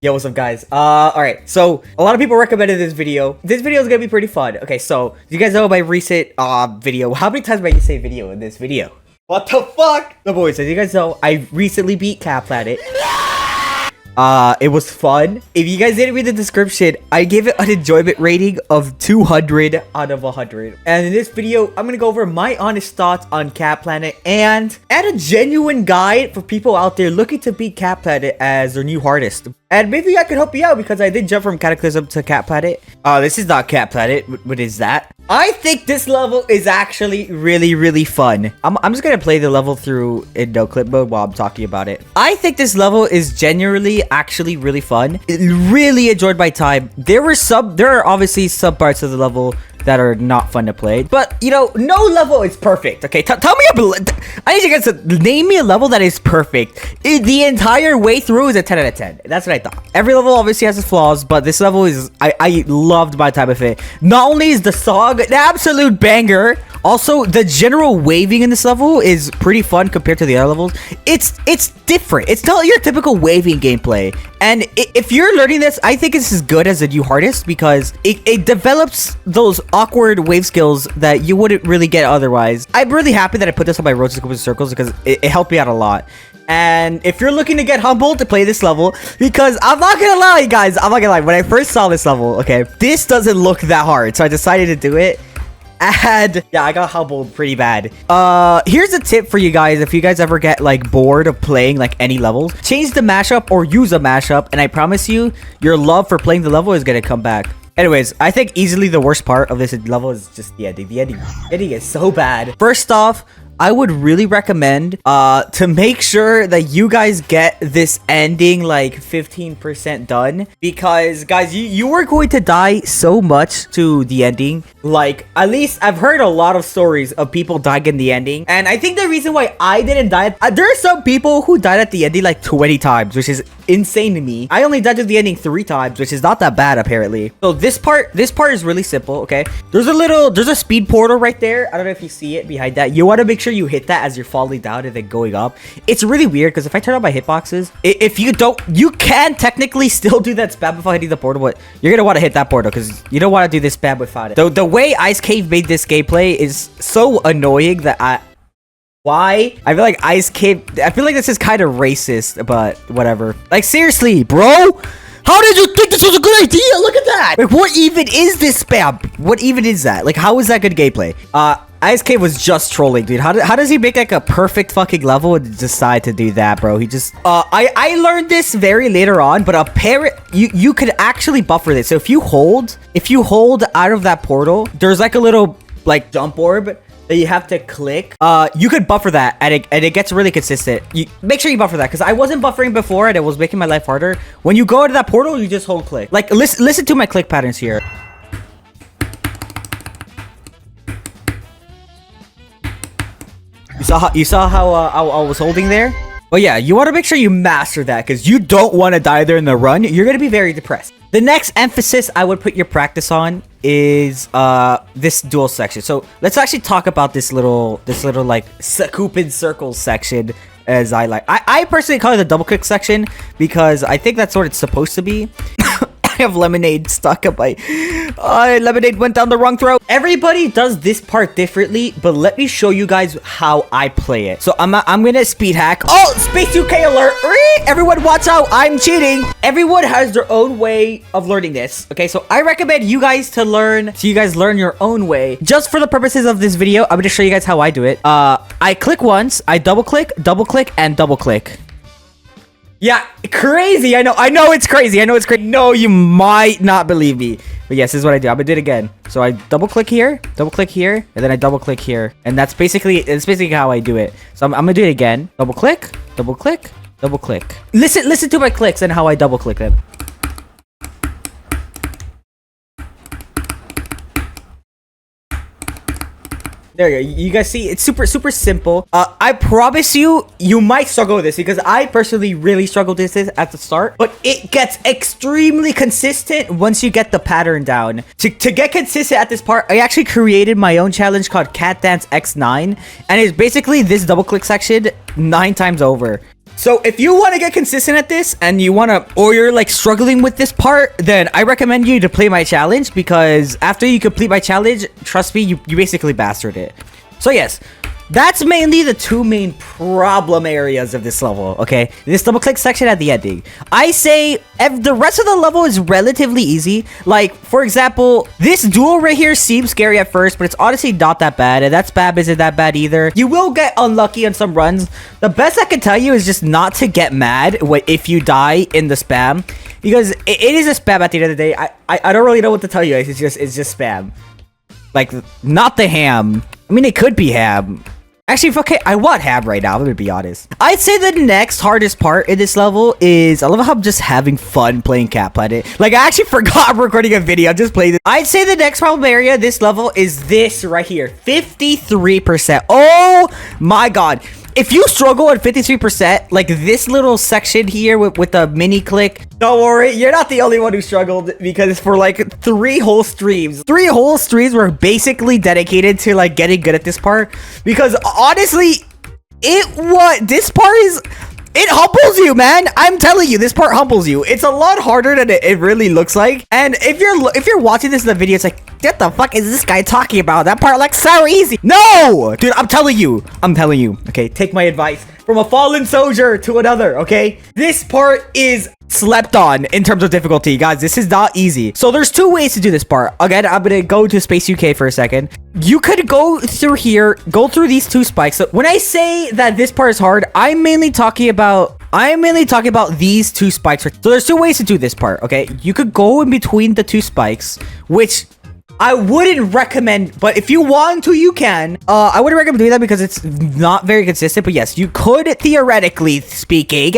Yo, what's up, guys? Alright, so a lot of people recommended this video. This video is gonna be pretty fun. Okay, so you guys know my recent video. How many times did I say video in this video? What the fuck? The boys, as you guys know, I recently beat Cat Planet. It was fun. If you guys didn't read the description, I gave it an enjoyment rating of 200 out of 100. And in this video, I'm gonna go over my honest thoughts on Cat Planet and add a genuine guide for people out there looking to beat Cat Planet as their new hardest. And maybe I could help you out because I did jump from Cataclysm to Cat Planet. This is not Cat Planet. What is that? I think this level is actually really fun. I'm just gonna play the level through in no clip mode while I'm talking about it. I think this level is genuinely actually really fun. It really enjoyed my time. There are obviously some parts of the level that are not fun to play, but you know, no level is perfect. Okay, tell me I need you guys to name me a level that is perfect. The entire way through is a 10 out of 10. That's what I thought. Every level obviously has its flaws, but this level is I loved my time with it. Not only is the song an absolute banger, also the general waving in this level is pretty fun compared to the other levels. It's different. It's not your typical waving gameplay. And if you're learning this, I think it's as good as a new hardest because it develops those awkward wave skills that you wouldn't really get otherwise. I'm really happy that I put this on my road to scope circles because it helped me out a lot. And if you're looking to get humbled to play this level, because I'm not gonna lie, guys, I'm not gonna lie, when I first saw this level, okay, this doesn't look that hard, so I decided to do it. And yeah, I got humbled pretty bad. Here's a tip for you guys. If you guys ever get like bored of playing like any levels, change the mashup or use a mashup, and I promise you, your love for playing the level is gonna come back. Anyways, I think easily the worst part of this level is just the ending. The ending is so bad. First off, I would really recommend to make sure that you guys get this ending like 15% done, because guys, you are going to die so much to the ending. Like, at least I've heard a lot of stories of people dying in the ending, and I think the reason why I didn't die, there are some people who died at the ending like 20 times, which is insane to me. I only died to the ending 3 times, which is not that bad apparently. So this part is really simple. Okay, there's a speed portal right there. I don't know if you see it behind that. You want to make sure you hit that as you're falling down and then going up. It's really weird because if I turn on my hitboxes, if you don't, you can technically still do that spam before hitting the portal, but you're gonna want to hit that portal because you don't want to do this spam without it. The way Ice Cave made this gameplay is so annoying that why? I feel like Ice Cave, I feel like this is kind of racist, but whatever. Like, seriously, bro? How did you think this was a good idea? Look at that! Like, what even is this spam? What even is that? Like, how is that good gameplay? Ice Cave was just trolling, dude. How does he make like a perfect fucking level and decide to do that, bro? He just I learned this very later on, but you could actually buffer this. So if you hold out of that portal, there's like a little like jump orb that you have to click. You could buffer that and it gets really consistent. You make sure you buffer that because I wasn't buffering before and it was making my life harder. When you go into that portal, you just hold click. Like, listen to my click patterns here. You saw how I was holding there? But yeah, you want to make sure you master that because you don't want to die there in the run. You're going to be very depressed. The next emphasis I would put your practice on is this dual section. So let's actually talk about this little like scoop in circles section, as I like. I personally call it the double click section because I think that's what it's supposed to be. I have lemonade stuck up my lemonade went down the wrong throat. Everybody does this part differently, but let me show you guys how I play it. So I'm gonna speed hack. Oh, space 2K alert. Everyone watch out, I'm cheating. Everyone has their own way of learning this. Okay, so I recommend you guys learn your own way. Just for the purposes of this video, I'm gonna show you guys how I do it. I click once, I double click, and double click. Yeah, crazy. I know it's crazy. No, you might not believe me. But yes, this is what I do. I'm gonna do it again. So I double click here, and then I double click here. And it's basically how I do it. So I'm gonna do it again. Double click, double click, double click. Listen to my clicks and how I double click them. There you go. You guys see, it's super simple. I promise you might struggle with this because I personally really struggled with this at the start, but it gets extremely consistent once you get the pattern down. To get consistent at this part, I actually created my own challenge called Cat Dance X9, and it's basically this double click section 9 times over. So if you want to get consistent at this and you want to, or you're like struggling with this part, then I recommend you to play my challenge, because after you complete my challenge, trust me, you basically bastard it. So yes, that's mainly the two main problem areas of this level, okay? This double click section at the ending. I say the rest of the level is relatively easy. Like, for example, this duel right here seems scary at first, but it's honestly not that bad. And that spam isn't that bad either. You will get unlucky on some runs. The best I can tell you is just not to get mad if you die in the spam, because it is a spam at the end of the day. I don't really know what to tell you guys. It's just spam. Like, not the ham. I mean, it could be ham. Actually, okay, I want ham right now, I'm gonna be honest. I'd say the next hardest part in this level is, I love how I'm just having fun playing Cat Planet. Like, I actually forgot I'm recording a video, I'm just playing it. I'd say the next problem area this level is this right here, 53%. Oh my god. If you struggle at 53%, like this little section here with the mini click, don't worry, you're not the only one who struggled, because for like 3 whole streams were basically dedicated to like getting good at this part. Because honestly, this part is, it humbles you, man. I'm telling you, this part humbles you. It's a lot harder than it really looks like. And if you're watching this in the video, it's like, what the fuck is this guy talking about? That part looks so easy. No, dude, I'm telling you. Okay, take my advice from a fallen soldier to another. Okay, this part is slept on in terms of difficulty, guys. This is not easy. So there's 2 ways to do this part. Again, I'm gonna go to Space UK for a second. You could go through here, go through these 2 spikes. So when I say that this part is hard, I'm mainly talking about these 2 spikes. So there's 2 ways to do this part. Okay, you could go in between the 2 spikes, which I wouldn't recommend, but if you want to, you can. I wouldn't recommend doing that because it's not very consistent, but yes, you could, theoretically speaking.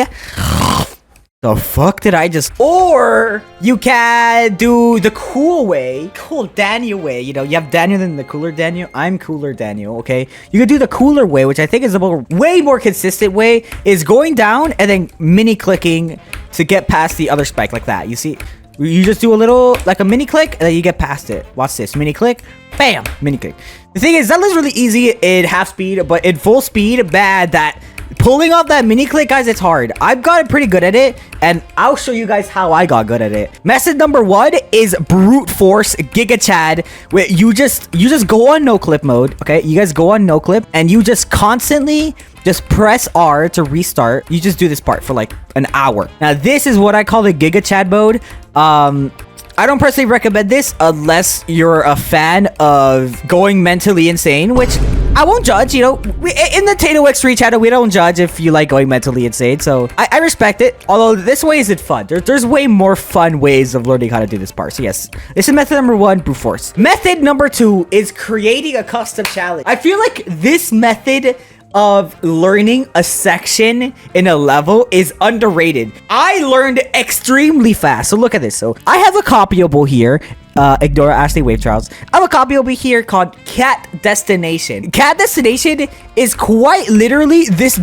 The fuck did I just... Or you can do the cool way. Cool Daniel way. You know, you have Daniel and the cooler Daniel. I'm cooler Daniel, okay? You can do the cooler way, which I think is a way more consistent way, is going down and then mini clicking to get past the other spike like that. You see? You just do a little, like a mini click, and then you get past it. Watch this. Mini click. Bam. Mini click. The thing is, that looks really easy in half speed, but in full speed, bad. That pulling off that mini click, guys, it's hard. I've gotten pretty good at it, and I'll show you guys how I got good at it. Method number 1 is brute force Giga Chad, where you just go on no clip mode. Okay, you guys go on no clip, and you just constantly just press R to restart. You just do this part for like an hour. Now, this is what I call the Giga Chad mode. I don't personally recommend this unless you're a fan of going mentally insane, which I won't judge. You know, in the Tato X3 channel, we don't judge if you like going mentally insane. So I respect it. Although this way isn't fun. There's way more fun ways of learning how to do this part. So yes, this is method number 1, brute force. Method number 2 is creating a custom challenge. I feel like this method of learning a section in a level is underrated. I learned extremely fast. So look at this. So I have a copyable here. Ignore Ashley Wave Trials. I have a copyable here called Cat Destination. Cat Destination is quite literally this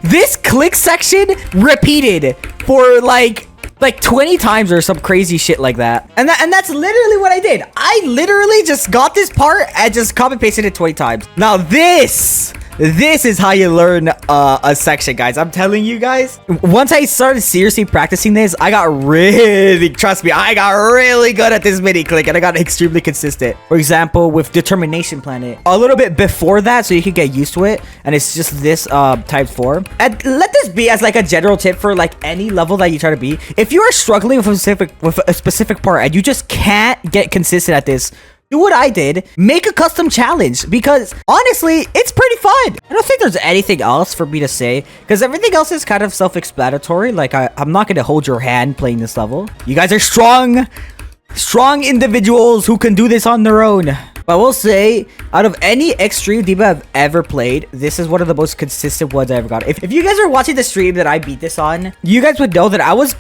this click section repeated for like 20 times or some crazy shit like that. And that's literally what I did. I literally just got this part and just copy pasted it 20 times. Now this is how you learn a section, guys. I'm telling you guys, once I started seriously practicing this, trust me, I got really good at this mini click, and I got extremely consistent. For example, with Determination Planet, a little bit before that, so you can get used to it, and it's just this times 4. And let this be as like a general tip for like any level that you try to be. If you are struggling with a specific part and you just can't get consistent at this, do what I did, make a custom challenge, because honestly, it's pretty fun. I don't think there's anything else for me to say, because everything else is kind of self-explanatory. Like, I'm not going to hold your hand playing this level. You guys are strong individuals who can do this on their own. But I will say, out of any extreme Diva I've ever played, this is one of the most consistent ones I ever got. If you guys are watching the stream that I beat this on, you guys would know that I was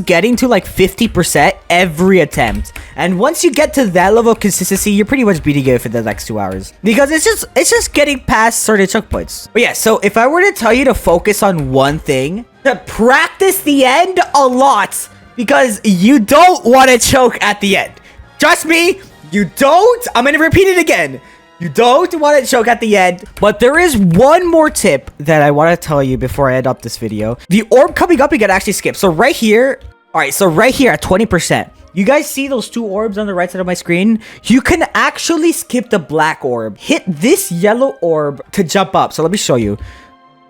getting to like 50% every attempt. And once you get to that level of consistency, you're pretty much beating it for the next 2 hours. Because it's just getting past certain choke points. But yeah, so if I were to tell you to focus on one thing, to practice the end a lot, because you don't want to choke at the end. Trust me. You don't, I'm gonna repeat it again. You don't want to choke at the end. But there is one more tip that I want to tell you before I end up this video. The orb coming up, you can actually skip. So right here, all right, so right here at 20%, you guys see those 2 orbs on the right side of my screen? You can actually skip the black orb. Hit this yellow orb to jump up. So let me show you.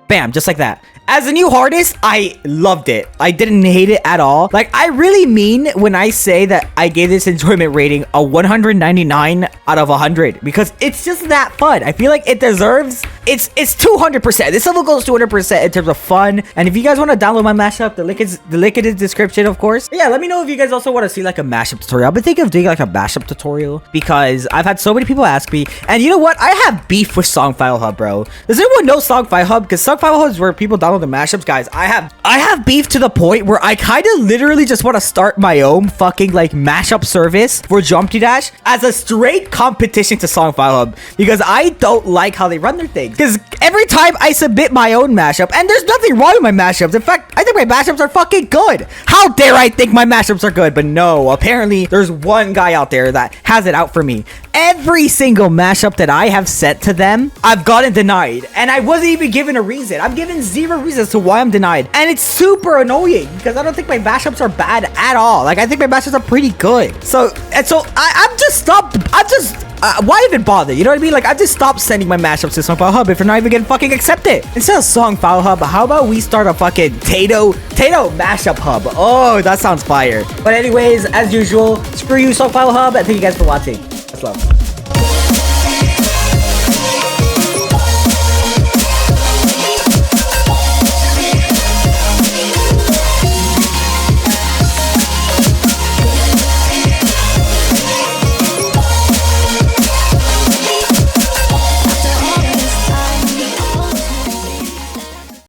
Bam, just like that. As a new hardest, I loved it. I didn't hate it at all. Like, I really mean when I say that I gave this enjoyment rating a 199 out of 100 because it's just that fun. I feel like it deserves, it's 200%. This level goes 200% in terms of fun. And if you guys want to download my mashup, the link is in the description, of course. But yeah, let me know if you guys also want to see like a mashup tutorial. I've been thinking of doing like a mashup tutorial because I've had so many people ask me. And you know what? I have beef with Song File Hub, bro. Does anyone know Song File Hub? Because Song File Hub is where people download the mashups, guys. I have beef to the point where I kind of literally just want to start my own fucking like mashup service for Jumpty Dash as a straight competition to Song File Hub because I don't like how they run their things. Because every time I submit my own mashup, and there's nothing wrong with my mashups. In fact, I think my mashups are fucking good. How dare I think my mashups are good? But no, apparently there's one guy out there that has it out for me. Every single mashup that I have sent to them, I've gotten denied. And I wasn't even given a reason. I'm given 0 reasons to why I'm denied. And it's super annoying because I don't think my mashups are bad at all. Like, I think my mashups are pretty good. So I'm just stopped. Why even bother? You know what I mean? Like, I just stopped sending my mashups to Song File Hub if you're not even gonna fucking accept it. Instead of Song File Hub, how about we start a fucking Tato mashup hub? Oh, that sounds fire. But anyways, as usual, screw you, Song File Hub, and thank you guys for watching. Much love.